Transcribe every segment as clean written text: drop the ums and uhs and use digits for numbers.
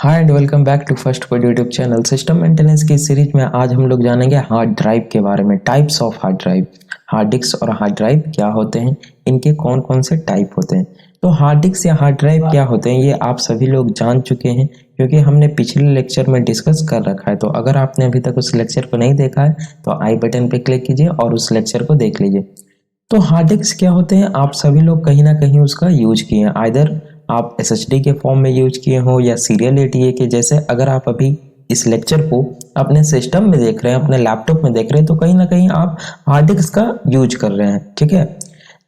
Hi and welcome back to first point YouTube channel. System maintenance की series में आज हम लोग जानेंगे हार्ड ड्राइव के बारे में। Types of hard drive, hard disk और हार्ड ड्राइव क्या होते हैं, इनके कौन कौन से टाइप होते हैं। तो हार्ड डिस्क या हार्ड ड्राइव क्या होते हैं ये आप सभी लोग जान चुके हैं, क्योंकि हमने पिछले लेक्चर में डिस्कस कर रखा है। तो अगर आपने अभी तक उस लेक्चर को नहीं देखा है तो आई बटन पे क्लिक कीजिए और उस लेक्चर को देख लीजिए। तो हार्ड डिस्क क्या होते हैं, आप सभी लोग कहीं ना कहीं उसका यूज किए हैं। आइदर आप एसएसडी के फॉर्म में यूज किए हो या सीरियल एटीए के जैसे। अगर आप अभी इस लेक्चर को अपने सिस्टम में देख रहे हैं, अपने लैपटॉप में देख रहे हैं, तो कहीं ना कहीं आप हार्ड डिस्क का यूज कर रहे हैं। ठीक है,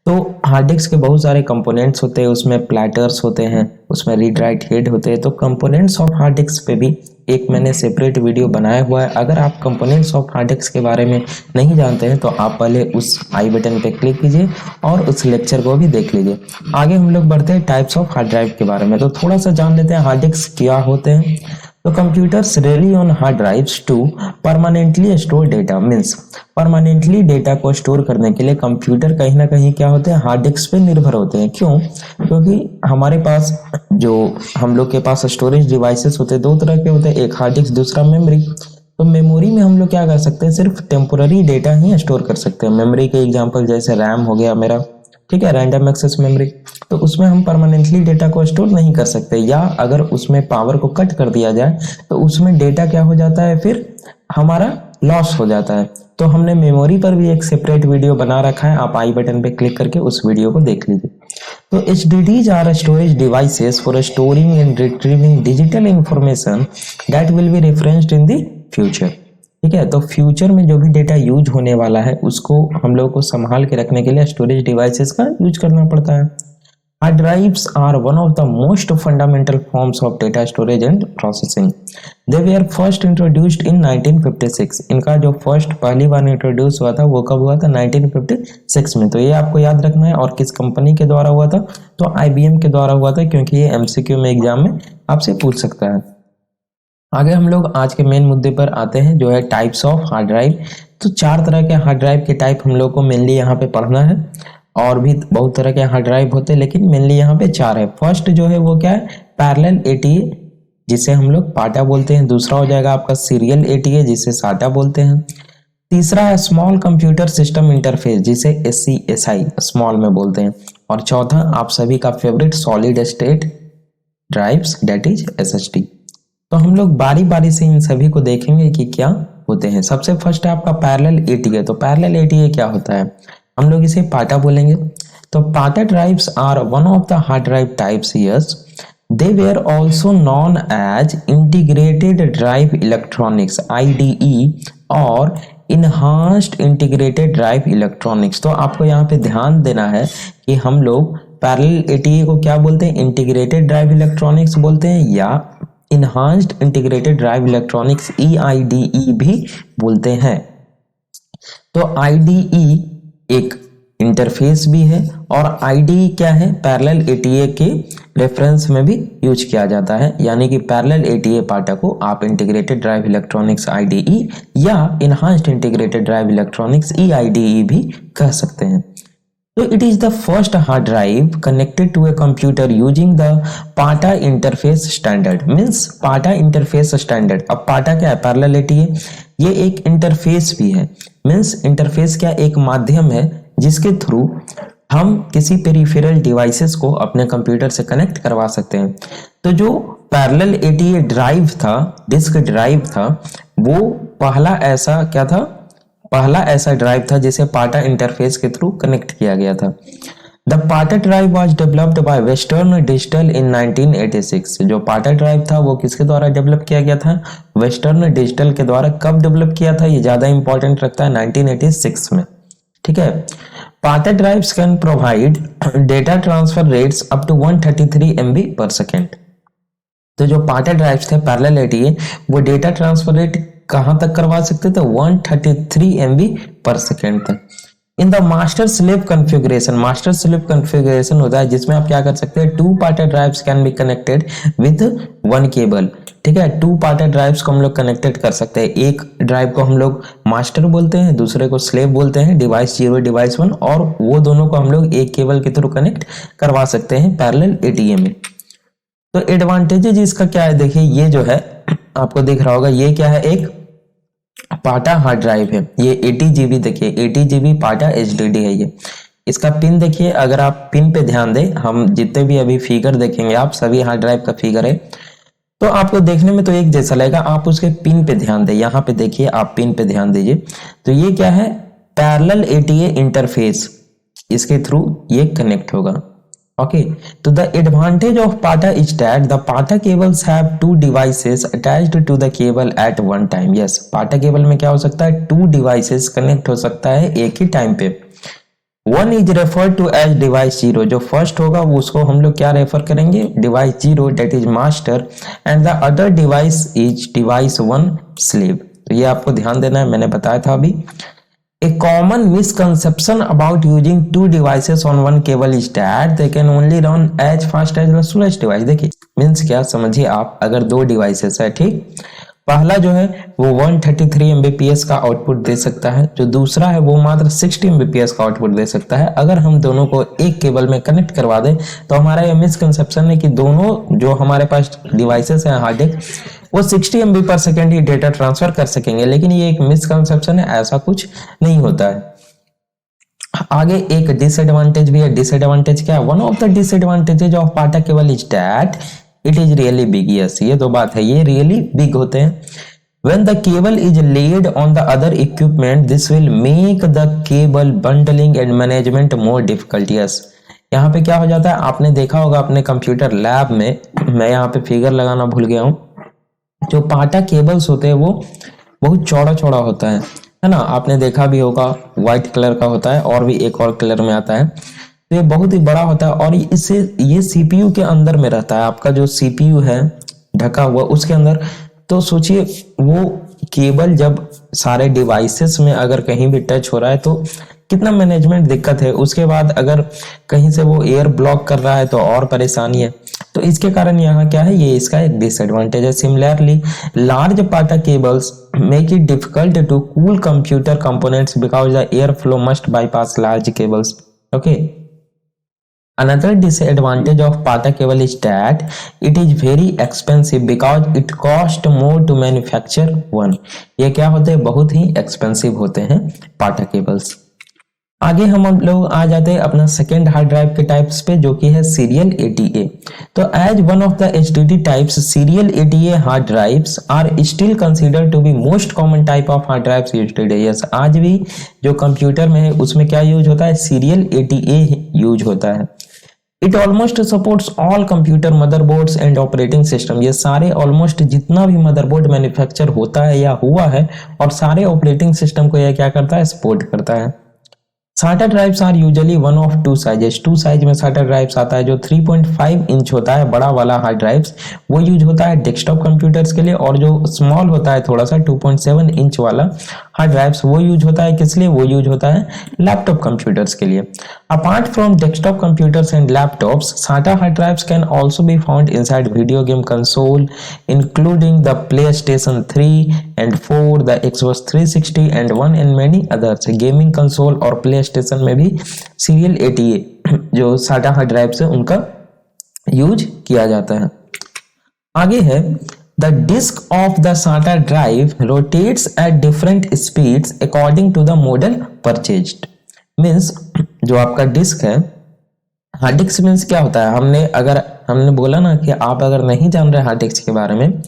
तो हार्ड डिस्क के बहुत सारे कंपोनेंट्स होते हैं, उसमें प्लेटर्स होते हैं, उसमें रीड राइट हेड होते हैं। तो कंपोनेंट्स ऑफ हार्ड डिस्क पे भी एक मैंने सेपरेट वीडियो बनाया हुआ है। अगर आप कंपोनेंट्स ऑफ हार्ड डिस्क के बारे में नहीं जानते हैं तो आप पहले उस आई बटन पे क्लिक कीजिए और उस लेक्चर को भी देख लीजिए। आगे हम लोग बढ़ते हैं टाइप्स ऑफ हार्ड ड्राइव के बारे में। तो थोड़ा सा जान लेते हैं हार्ड डिस्क क्या होते हैं। तो computers rely on hard drives to permanently store data. Means permanently data को स्टोर करने के लिए कंप्यूटर कहीं ना कहीं क्या होते हैं, हार्ड डिस्क पे निर्भर होते हैं। क्यों? क्योंकि हमारे पास जो हम लोग के पास स्टोरेज डिवाइसेस होते हैं, दो तरह के होते हैं, एक हार्ड डिस्क दूसरा मेमोरी। तो मेमोरी में हम लोग क्या कर सकते हैं, सिर्फ टेम्पोररी डेटा ही स्टोर कर सकते हैं। मेमोरी के एग्जांपल जैसे रैम हो गया मेरा, ठीक है, रैंडम एक्सेस मेमोरी। तो उसमें हम परमानेंटली डेटा को स्टोर नहीं कर सकते, या अगर उसमें पावर को कट कर दिया जाए तो उसमें डेटा क्या हो जाता है, फिर हमारा लॉस हो जाता है। तो हमने मेमोरी पर भी एक सेपरेट वीडियो बना रखा है, आप आई बटन पे क्लिक करके उस वीडियो को देख लीजिए। तो HDDs are storage devices for storing and retrieving digital information that will be referenced in the future. ठीक है, तो फ्यूचर में जो भी डेटा यूज होने वाला है उसको हम लोग को संभाल के रखने के लिए स्टोरेज डिवाइसेस का यूज करना पड़ता है। Hard drives are one of the most fundamental forms of data storage and processing. They were first introduced in 1956। इनका जो फर्स्ट पहली बार इंट्रोड्यूस हुआ था वो कब हुआ था, 1956 में। तो ये आपको याद रखना है। और किस कंपनी के द्वारा हुआ था, तो IBM के द्वारा हुआ था, क्योंकि ये MCQ में एग्जाम में आपसे पूछ सकता है। आगे हम लोग आज के मेन मुद्दे पर आते हैं, जो है टाइप्स ऑफ हार्ड ड्राइव। तो चार तरह के हार्ड ड्राइव के टाइप हम लोग को मेनली यहाँ पे पढ़ना है। और भी बहुत तरह के हार्ड ड्राइव होते हैं, लेकिन मेनली यहाँ पे चार है। फर्स्ट जो है वो क्या है, पैरेलल ATA, जिसे हम लोग पाटा बोलते हैं। दूसरा हो जाएगा आपका सीरियल ATA, जिसे साटा बोलते हैं। तीसरा है स्मॉल कंप्यूटर सिस्टम इंटरफेस, जिसे SCSI स्मॉल में बोलते हैं। और चौथा आप सभी का favourite solid state drives, that is SSD। तो हम लोग बारी बारी से इन सभी को देखेंगे कि क्या होते हैं। सबसे फर्स्ट है आपका पैरेलल ATA। तो पैरेलल ATA क्या होता है, हम लोग इसे पाटा बोलेंगे। तो PATA drives are one of the hard drive types. Yes, they were also known as integrated drive electronics, IDE, और इनहांस्ड इंटीग्रेटेड ड्राइव इलेक्ट्रॉनिक्स। तो आपको यहाँ पे ध्यान देना है कि हम लोग पैरेलल ATA को क्या बोलते हैं, इंटीग्रेटेड ड्राइव इलेक्ट्रॉनिक्स बोलते हैं, या enhanced integrated drive electronics EIDE भी बोलते हैं। तो IDE एक इंटरफेस भी है, और IDE क्या है, पैरेलल ATA के रेफरेंस में भी यूज किया जाता है। यानी कि पैरेलल ATA पार्ट को आप इंटीग्रेटेड ड्राइव इलेक्ट्रॉनिक्स IDE या enhanced integrated drive electronics EIDE भी कह सकते हैं। तो it is the first hard drive connected to a computer using the PATA interface standard. Means PATA interface standard. अब PATA क्या है, पैरेलल ATA, ये एक इंटरफेस भी है। मीन्स इंटरफेस क्या, एक माध्यम है जिसके थ्रू हम किसी पेरिफेरल डिवाइसेस को अपने कंप्यूटर से कनेक्ट करवा सकते हैं। तो जो पैरेलल ATA ड्राइव था, डिस्क ड्राइव था, वो पहला ऐसा ड्राइव था जिसे पाटा इंटरफेस के थ्रू कनेक्ट किया गया था। द पाटा drive was developed by western digital in 1986। जो पाटा ड्राइव था वो किसके द्वारा डेवलप किया गया था, वेस्टर्न डिजिटल के द्वारा। कब डेवलप किया था, ये ज्यादा इंपॉर्टेंट रखता है, 1986 में। ठीक है, PATA drives can provide data transfer rates up to 133 MB पर सेकेंड। तो जो पाटा ड्राइव्स थे पैरेलल ATA, वो डेटा ट्रांसफर रेट कहां तक करवा सकते थे, 133 MB पर सेकेंड तक। In the master slave configuration, master slave configuration होता है जिसमें आप क्या कर सकते हैं, two PATA drives can be connected with one cable. ठीक है, टू पार्टर ड्राइव्स को हम लोग कनेक्टेड कर सकते हैं। एक ड्राइव को हम लोग मास्टर बोलते हैं, दूसरे को स्लेव बोलते हैं, डिवाइस 0 डिवाइस 1, और वो दोनों को हम लोग एक केबल के थ्रू कनेक्ट करवा सकते हैं पैरेलल ATA में। तो एडवांटेजेस इसका क्या है, देखिए ये जो है आपको दिख रहा होगा, ये क्या है, एक पाटा हार्ड ड्राइव है, ये 80 GB, देखिए 80 GB पाटा HDD है ये। इसका पिन देखिए, अगर आप पिन पे ध्यान दें, हम जितने भी अभी फिगर देखेंगे आप सभी हार्ड ड्राइव का फिगर है, तो आपको देखने में तो एक जैसा लगेगा, आप उसके पिन पे ध्यान दें, यहाँ पे देखिए आप पिन पे ध्यान दीजिए, तो ये क्या है, पैरेलल ATA इंटरफेस, इसके थ्रू ये कनेक्ट होगा। ओके, तो the advantage of PATA is that the PATA cables have two devices attached to the cable at one time. Yes, PATA cable में क्या हो सकता है, टू डिवाइसेस कनेक्ट हो सकता है एक ही टाइम पे। One is refer to as device zero, जो फर्स्ट होगा वो उसको हम लोग क्या रेफर करेंगे, device zero, that is master, and the other device is device one slave. तो ये आपको ध्यान देना है, मैंने बताया था अभी। A common misconception about using two devices on one cable is that they can only run as fast as the slowest device। देखिए मीन्स क्या, समझिए आप, अगर दो डिवाइसेस है, ठीक, पहला जो है वो 133 Mbps का आउटपुट दे सकता है, जो दूसरा है वो मात्र 60 Mbps का आउटपुट दे सकता है। अगर हम दोनों को एक केबल में कनेक्ट करवा दें तो हमारा ये मिसकंसेप्शन है कि दोनों जो हमारे पास डिवाइसेस हैं हार्ड डिस्क, वो 60 MB पर सेकेंड ही डेटा ट्रांसफर कर सकेंगे, लेकिन ये एक मिसकंसेप्शन है, ऐसा कुछ नहीं होता है। आगे एक डिसएडवांटेज भी है। डिसएडवांटेज क्या है, one of the disadvantages of पाटा cable is that it is really big. Yes, ये तो बात है, ये रियली बिग होते हैं। When the cable is laid on the other equipment, this will make the cable bundling and management more difficult। Yes, यहाँ पे क्या हो जाता है, आपने देखा होगा अपने कंप्यूटर लैब में, मैं यहाँ पे फिगर लगाना भूल गया हूँ, जो पाटा केबल्स होते हैं वो बहुत चौड़ा चौड़ा होता है ना, आपने देखा भी होगा, व्हाइट कलर का होता है और भी एक और कलर में आता है, तो ये बहुत ही बड़ा होता है और इससे ये CPU के अंदर में रहता है, आपका जो CPU है ढका हुआ उसके अंदर। तो सोचिए वो केबल जब सारे डिवाइसेस में अगर कहीं भी टच हो रहा है तो कितना मैनेजमेंट दिक्कत है, उसके बाद अगर कहीं से वो एयर ब्लॉक कर रहा है तो और परेशानी है। तो इसके कारण यहाँ क्या है, ये इसका एक डिसएडवांटेज है। Similarly large PATA cables make it difficult to cool computer components because the air flow must bypass large cables. Okay, another disadvantage of pata cable is that it is very expensive because it cost more to manufacture one। ये क्या होते हैं, बहुत ही expensive होते हैं पाटा cables. आगे हम लोग आ जाते हैं अपना सेकेंड हार्ड ड्राइव के टाइप्स पे, जो कि है सीरियल ATA। तो as one of the HDD types, serial ATA hard drives are still considered to be most common type of hard drives used today. Yes, आज भी जो कंप्यूटर में है उसमें क्या यूज होता है, सीरियल ATA यूज होता है। It almost supports all computer motherboards and operating system. ये सारे ऑलमोस्ट जितना भी मदरबोर्ड मैन्युफैक्चर होता है या हुआ है और सारे ऑपरेटिंग सिस्टम को यह क्या करता है, सपोर्ट करता है। SATA drives are usually one of two sizes. Two size में SATA ड्राइव्स आता है, जो 3.5 इंच होता है बड़ा वाला हार्ड ड्राइव्स, वो यूज होता है डेस्कटॉप कंप्यूटर्स के लिए, और जो स्मॉल होता है थोड़ा सा 2.7 इंच वाला हार्ड ड्राइव्स, वो यूज होता है किस लिए, वो यूज होता है लैपटॉप कंप्यूटर्स के लिए। Apart from desktop computers and laptops, SATA hard drives can also be found inside video game console including the PlayStation 3 and 4, the Xbox 360 and 1 and many others। Gaming console और PlayStation में भी serial ATA जो SATA hard drive से उनका use किया जाता है। आगे है the disk of the SATA drive rotates at different speeds according to the model purchased. Means जो आपका डिस्क है, हार्ड डिस्क मीन्स क्या होता है, हमने बोला ना कि आप अगर नहीं जान रहे हार्ड डिस्क के बारे में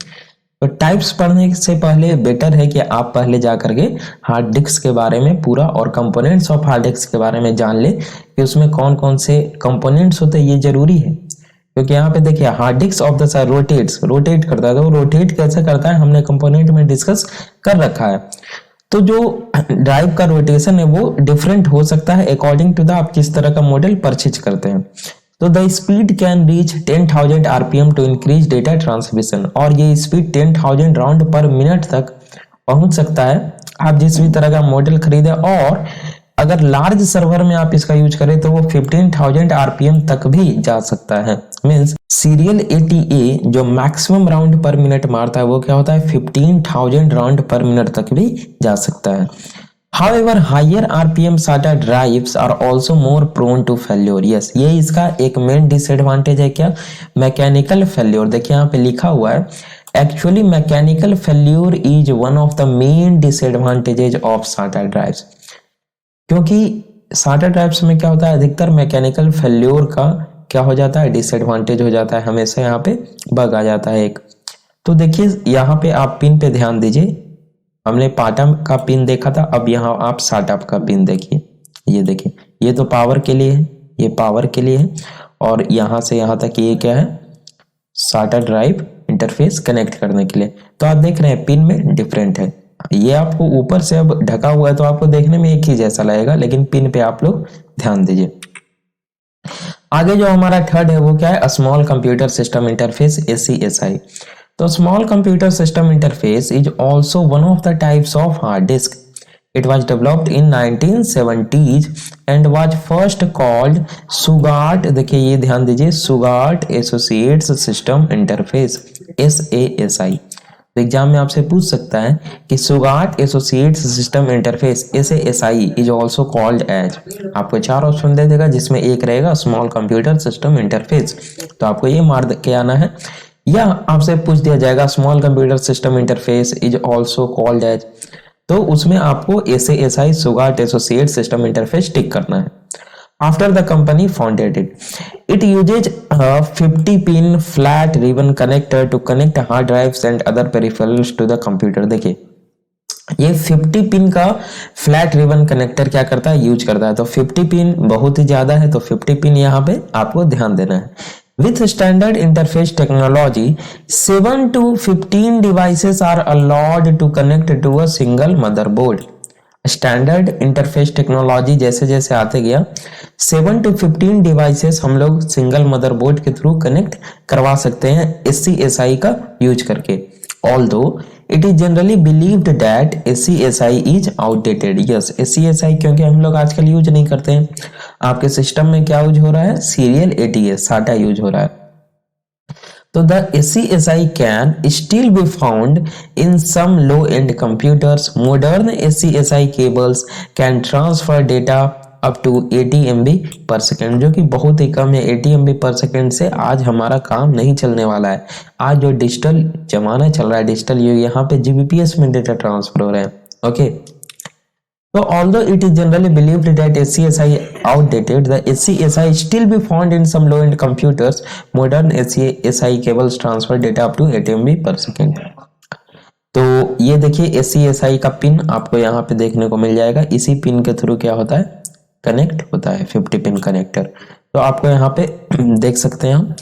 तो टाइप्स पढ़ने से पहले बेटर है कि आप पहले जा करके हार्ड डिस्क के बारे में पूरा और कंपोनेंट्स ऑफ हार्ड डिस्क के बारे में जान ले कि उसमें कौन कौन से कंपोनेंट्स होते हैं, ये जरूरी है। क्योंकि यहाँ पे देखिए hard disk of the side rotate करता है, तो रोटेट कैसे करता है हमने कंपोनेंट में डिस्कस कर रखा है। तो जो ड्राइव का रोटेशन है वो डिफरेंट हो सकता है अकॉर्डिंग टू द आप किस तरह का मॉडल परचेज करते हैं। तो the speed can reach 10,000 RPM to increase data transmission, और ये स्पीड 10,000 राउंड पर मिनट तक पहुंच सकता है आप जिस भी तरह का मॉडल खरीदे। और अगर लार्ज सर्वर में आप इसका यूज करें तो वो 15,000 RPM तक भी जा सकता है। मीन्स सीरियल ATA जो मैक्सिमम राउंड पर मिनट मारता है वो क्या होता है, 15,000 राउंड पर मिनट तक भी जा सकता है। However, higher RPM SATA drives are also more prone to failure. Yes, ये इसका एक मेन डिसएडवांटेज है क्या, मैकेनिकल फेल्योर। देखिए यहाँ पे लिखा हुआ है actually mechanical failure is one of the main disadvantages of SATA drives. क्योंकि SATA ड्राइव्स में क्या होता है, अधिकतर मैकेनिकल फेल्योर का क्या हो जाता है, डिसएडवांटेज हो जाता है, हमेशा यहाँ पे बग आ जाता है एक। तो देखिए यहाँ पे आप पिन पे ध्यान दीजिए, हमने पाटा का पिन देखा था, अब यहाँ आप SATA का पिन देखिए। ये देखिए, ये तो पावर के लिए है, ये पावर के लिए है, और यहाँ से यहाँ तक ये क्या है, SATA ड्राइव इंटरफेस कनेक्ट करने के लिए। तो आप देख रहे हैं पिन में डिफरेंट है, ये आपको ऊपर से अब ढका हुआ है तो आपको देखने में एक ही जैसा लगेगा, लेकिन पिन पे आप लोग ध्यान दीजिए। आगे जो हमारा थर्ड है वो क्या है, small computer system interface, SCSI। तो small computer system interface is also one of the types of hard disk. It was developed in 1970s and was first called Sugart। देखिए ये ध्यान दीजिए, Sugart Associates System Interface, SASI। तो exam में आपसे पूछ सकता है कि Sugart Associates System Interface, SASI is also called as। आपको 4 ऑप्शन दे देगा जिसमें एक रहेगा स्मॉल कंप्यूटर सिस्टम इंटरफेस, तो आपको ये मार के आना है, या आपसे पूछ दिया जाएगा small computer system interface is also called as, तो उसमें आपको SASI Sugart Associates System Interface टिक करना है। After the company founded it uses a 50-pin flat ribbon connector to connect hard drives and other peripherals to the computer। देखिए ये 50 pin का flat ribbon connector क्या करता है, यूज करता है। तो 50 पिन बहुत ही ज्यादा है, तो 50 पिन यहाँ पे आपको ध्यान देना है। With standard interface technology, 7 to 15 devices are allowed to connect to a single motherboard। Standard interface technology जैसे जैसे आते गया, 7 to 15 डिवाइसेस हम लोग सिंगल मदरबोर्ड के थ्रू कनेक्ट करवा सकते हैं SCSI का यूज करके। Although it is generally believed that SCSI is outdated। yes, SCSI क्योंकि हम लोग आजकल यूज नहीं करते हैं, आपके सिस्टम में क्या यूज हो रहा है, सीरियल ATS SATA यूज हो रहा है। तो the SCSI can still be found in some low-end computers। Modern SCSI cables can transfer data up to 80 MB पर सेकेंड, जो कि बहुत ही कम है। 80 MB पर सेकेंड से आज हमारा काम नहीं चलने वाला है। आज जो डिजिटल जमाना चल रहा है, डिजिटल युग, यहाँ पे GBPS में डेटा ट्रांसफर हो रहे हैं। ओके, तो although it is generally believed that SCSI outdated, the SCSI still be found in some low-end computers। Modern SCSI cables transfer data up to 80 MB पर सेकेंड। तो ये देखिए SCSI का पिन आपको यहाँ पे देखने को मिल जाएगा, इसी पिन के थ्रू क्या होता है, कनेक्ट होता है 50 पिन कनेक्टर। तो आपको यहाँ पे देख सकते हैं हम।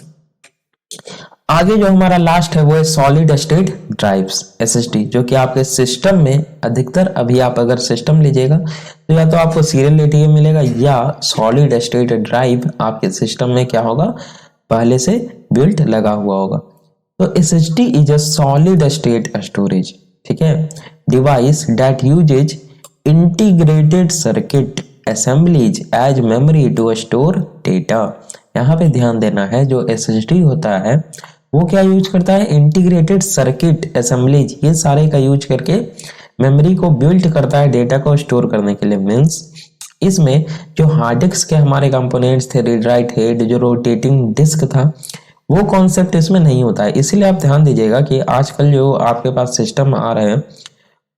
आगे जो हमारा लास्ट है वो है सॉलिड स्टेट ड्राइव्स, SSD, जो कि आपके सिस्टम में अधिकतर, अभी आप अगर सिस्टम लीजिएगा तो या तो आपको सीरियल ATM मिलेगा या सॉलिड स्टेट ड्राइव आपके सिस्टम में क्या होगा, पहले से बिल्ट लगा हुआ होगा। तो SSD is a solid state storage, ठीक है, device that usage integrated circuit assemblies as memory to store data। यहाँ पे ध्यान देना है, जो SSD होता है वो क्या यूज करता है, इंटीग्रेटेड सर्किट असेंबलीज, ये सारे का यूज करके मेमोरी को बिल्ड करता है डेटा को स्टोर करने के लिए। मीन्स इसमें जो हार्ड डिस्क के हमारे कंपोनेंट्स थे, रीड राइट हेड, जो रोटेटिंग डिस्क था, वो कॉन्सेप्ट इसमें नहीं होता है। इसीलिए आप ध्यान दीजिएगा कि आजकल जो आपके पास सिस्टम आ रहे हैं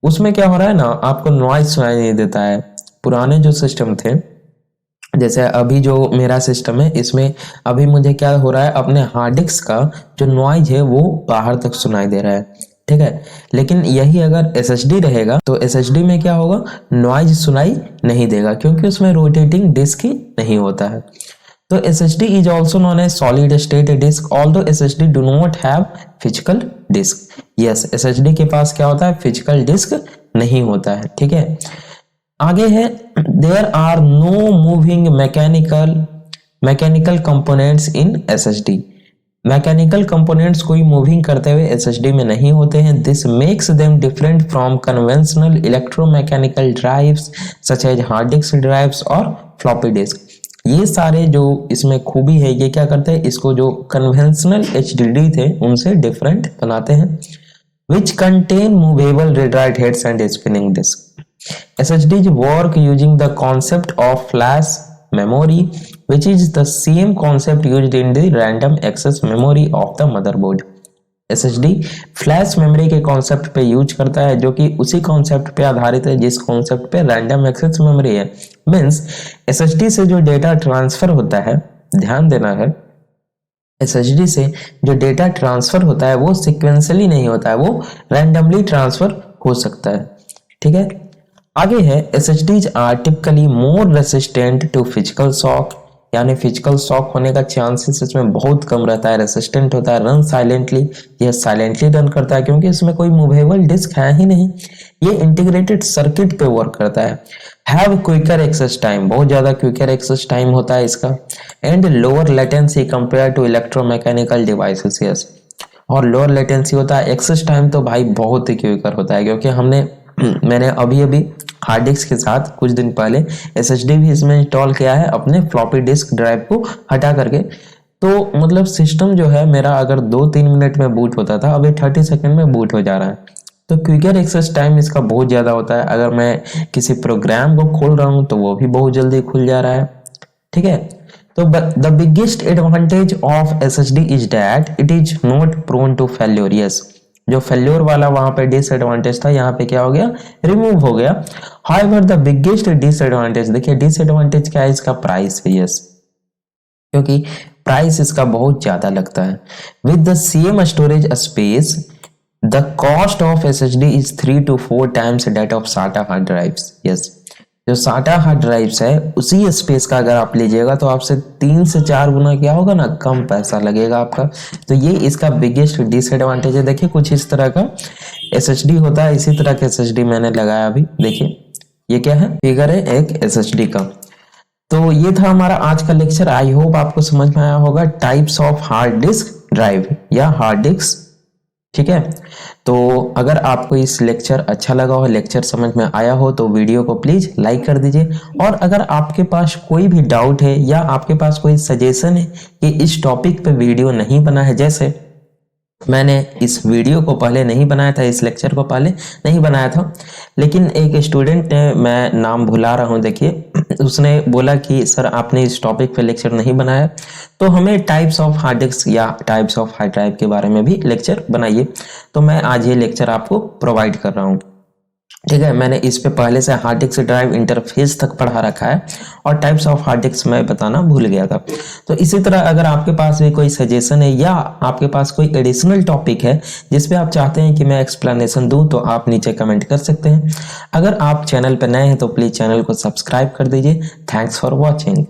उसमें क्या हो रहा है ना, आपको नॉइज सुनाई नहीं देता है। पुराने जो सिस्टम थे, जैसे अभी जो मेरा सिस्टम है, इसमें अभी मुझे क्या हो रहा है, अपने हार्ड डिस्क का जो नॉइज है वो बाहर तक सुनाई दे रहा है, ठीक है। लेकिन यही अगर SSD रहेगा तो SSD में क्या होगा, नॉइज सुनाई नहीं देगा, क्योंकि उसमें रोटेटिंग डिस्क ही नहीं होता है। तो SSD is also known as solid state disk, although SSD do not have physical disk। yes, SSD के पास क्या होता है, फिजिकल डिस्क नहीं होता है, ठीक है। आगे है there are no moving mechanical components in SSD। Mechanical components कोई मूविंग करते हुए SSD में नहीं होते हैं। This makes them different from conventional electromechanical drives such as hard disk drives और फ्लॉपी डिस्क। ये सारे जो इसमें खूबी है, ये क्या करते हैं, इसको जो कन्वेंशनल HDD थे उनसे डिफरेंट बनाते हैं। Which contain movable read write heads and spinning disk. SSDs work using the concept of flash memory, which is the same concept used in the random access memory of the motherboard. SSD flash memory के concept पे use करता है, जो कि उसी concept पे आधारित है जिस कॉन्सेप्ट पे रैंडम एक्सेस मेमोरी है। मींस SSD से जो डेटा ट्रांसफर होता है, ध्यान देना है, SSD से जो डेटा ट्रांसफर होता है वो सिक्वेंशियली नहीं होता है, वो रैंडमली ट्रांसफर हो सकता है। ठीक है, आगे है SSDs are typically more resistant to physical shock, यानी फिजिकल शॉक होने का चांसेस इसमें बहुत कम रहता है, रेसिस्टेंट होता है, रन साइलेंटली, यह साइलेंटली रन करता है क्योंकि इसमें कोई मूवेबल डिस्क है ही नहीं, ये इंटीग्रेटेड सर्किट पे वर्क करता है। हैव क्विकर एक्सेस टाइम, बहुत ज्यादा क्विकर एक्सेस टाइम होता है इसका, and lower latency compare to electromechanical devices. Yes, और लोअर लेटेंसी होता है, एक्सेस टाइम तो भाई बहुत ही क्विकर होता है, क्योंकि मैंने अभी हार्ड डिस्क के साथ कुछ दिन पहले SSD भी इसमें इंस्टॉल किया है अपने फ्लॉपी डिस्क ड्राइव को हटा करके। तो मतलब सिस्टम जो है मेरा अगर 2-3 मिनट में बूट होता था, अभी 30 सेकंड में बूट हो जा रहा है। तो क्विकर एक्सेस टाइम इसका बहुत ज़्यादा होता है। अगर मैं किसी प्रोग्राम को खोल रहा हूँ तो वो भी बहुत जल्दी खुल जा रहा है। ठीक है, तो the biggest advantage of SSD is that it is not prone to failure. Yes, जो फेल्योर वाला वहां पे डिसएडवांटेज था, यहाँ पे क्या हो गया, रिमूव हो गया। हाउएवर द बिगेस्ट डिसएडवांटेज, देखिए डिसएडवांटेज क्या है, इसका प्राइस है। यस, क्योंकि प्राइस इसका बहुत ज्यादा लगता है। With the same storage space the cost of SSD is 3 to 4 times that of SATA hard drives. Yes, जो SATA हार्ड ड्राइव्स है उसी स्पेस का अगर आप लीजिएगा तो आपसे 3 से 4 गुना क्या होगा ना, कम पैसा लगेगा आपका। तो ये इसका बिगेस्ट डिसएडवांटेज है। देखिए कुछ इस तरह का SSD होता है, इसी तरह का SSD मैंने लगाया अभी, देखिए ये क्या है, फिगर है एक SSD का। तो ये था हमारा आज का लेक्चर। आई होप आपको समझ में आया होगा types of hard disk drive या हार्ड डिस्क। ठीक है, तो अगर आपको इस लेक्चर अच्छा लगा हो, लेक्चर समझ में आया हो, तो वीडियो को प्लीज लाइक कर दीजिए। और अगर आपके पास कोई भी डाउट है या आपके पास कोई सजेशन है कि इस टॉपिक पे वीडियो नहीं बना है, जैसे मैंने इस वीडियो को पहले नहीं बनाया था, इस लेक्चर को पहले नहीं बनाया था, लेकिन एक स्टूडेंट ने, मैं नाम भुला रहा हूं, देखिए उसने बोला कि सर आपने इस टॉपिक पे लेक्चर नहीं बनाया, तो हमें टाइप्स ऑफ हार्ड डिस्क या टाइप्स ऑफ हार्ड ड्राइव के बारे में भी लेक्चर बनाइए। तो मैं आज ये लेक्चर आपको प्रोवाइड कर रहा हूँ। ठीक है, मैंने इस पे पहले से हार्ड डिस्क ड्राइव इंटरफेस तक पढ़ा रखा है और टाइप्स ऑफ हार्ड डिस्क मैं बताना भूल गया था। तो इसी तरह अगर आपके पास भी कोई सजेशन है या आपके पास कोई एडिशनल टॉपिक है जिस पे आप चाहते हैं कि मैं एक्सप्लेनेशन दूं, तो आप नीचे कमेंट कर सकते हैं। अगर आप चैनल पर नए हैं तो प्लीज चैनल को सब्सक्राइब कर दीजिए। Thanks for watching.